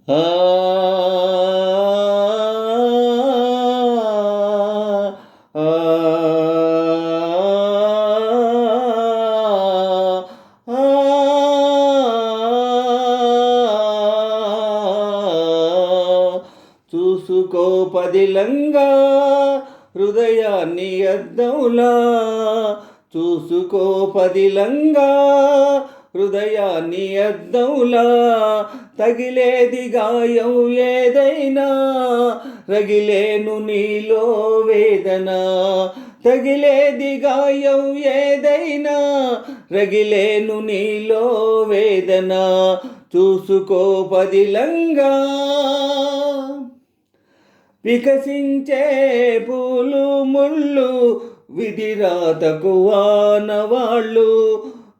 ఆ చూసుకో పదిలంగా హృదయాన్ని అద్దంలా, చూసుకో పదిలంగా హృదయాన్ని అద్దంలా, తగిలేది గాయం ఏదైనా రగిలేను నీలో వేదన, తగిలేది గాయం ఏదైనా రగిలేను నీలో వేదన, చూసుకో పదిలంగా. వికసించే పూలు ముళ్ళు విధిరాతకు వానవాళ్ళు,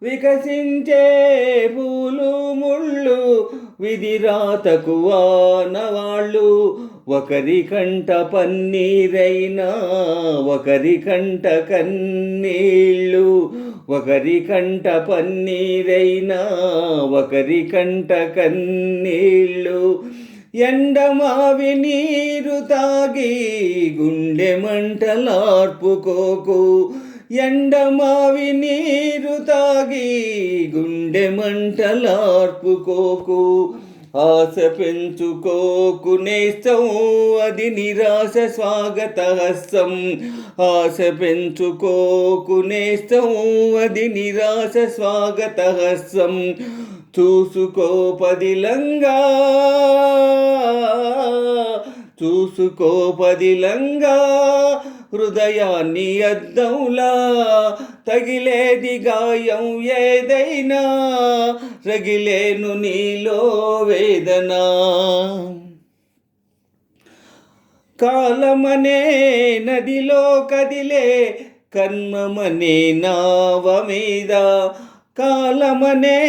వికసించే పూలు ముళ్ళు విధిరాతకు వానవాళ్ళు, ఒకరి కంట పన్నీరైనా ఒకరి కంట కన్నీళ్ళు, ఒకరి కంట పన్నీరైనా ఒకరి కంట కన్నీళ్ళు, ఎండమావి నీరు తాగి గుండె మంటలార్పుకోకు, ఎండమావి నీరు తాగి గుండె మంటలార్పుకోకు, ఆశ పెంచుకోకు నేస్తం అది నిరాశ స్వాగత హస్తం, ఆశ పెంచుకోకు నేస్తం అది నిరాశ స్వాగత హస్తం, చూసుకో పదిలంగా, చూసుకో పదిలంగా హృదయాన్ని అద్దంలా, తగిలేది గాయం ఏదైనా రగిలేను నీలో వేదన, కాలమనే నదిలో కదిలే కర్మమనే నావ మీద, కాలమనే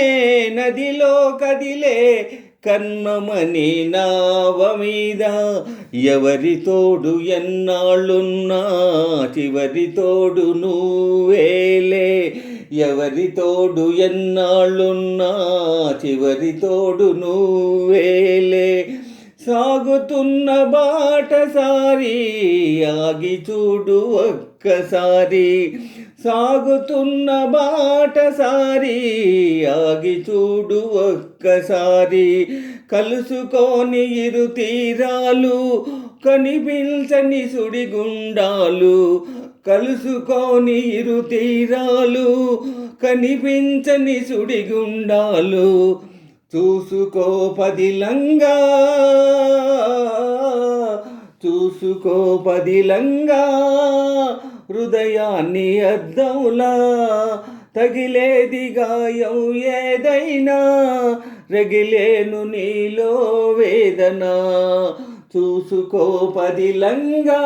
నదిలో కదిలే కర్మమనే నావ మీద, ఎవరి తోడు ఎన్నాళ్ళున్నా చివరి తోడు నువ్వేలే, ఎవరి తోడు ఎన్నాళ్ళున్నా చివరి తోడు నువ్వేలే, సాగుతున్న బాటసారి ఆగి చూడు ఒక్కసారి, సాగుతున్న బాటసారి ఆగి చూడు ఒక్కసారి, కలుసుకోని ఇరు తీరాలు కనిపించని సుడిగుండాలు, కలుసుకోని ఇరు తీరాలు కనిపించని సుడిగుండాలు, చూసుకో పదిలంగా, చూసుకో పదిలంగా హృదయాన్ని అద్దంలా, తగిలేది గాయం ఏదైనా రగిలేను నీలో వేదన, చూసుకో పదిలంగా.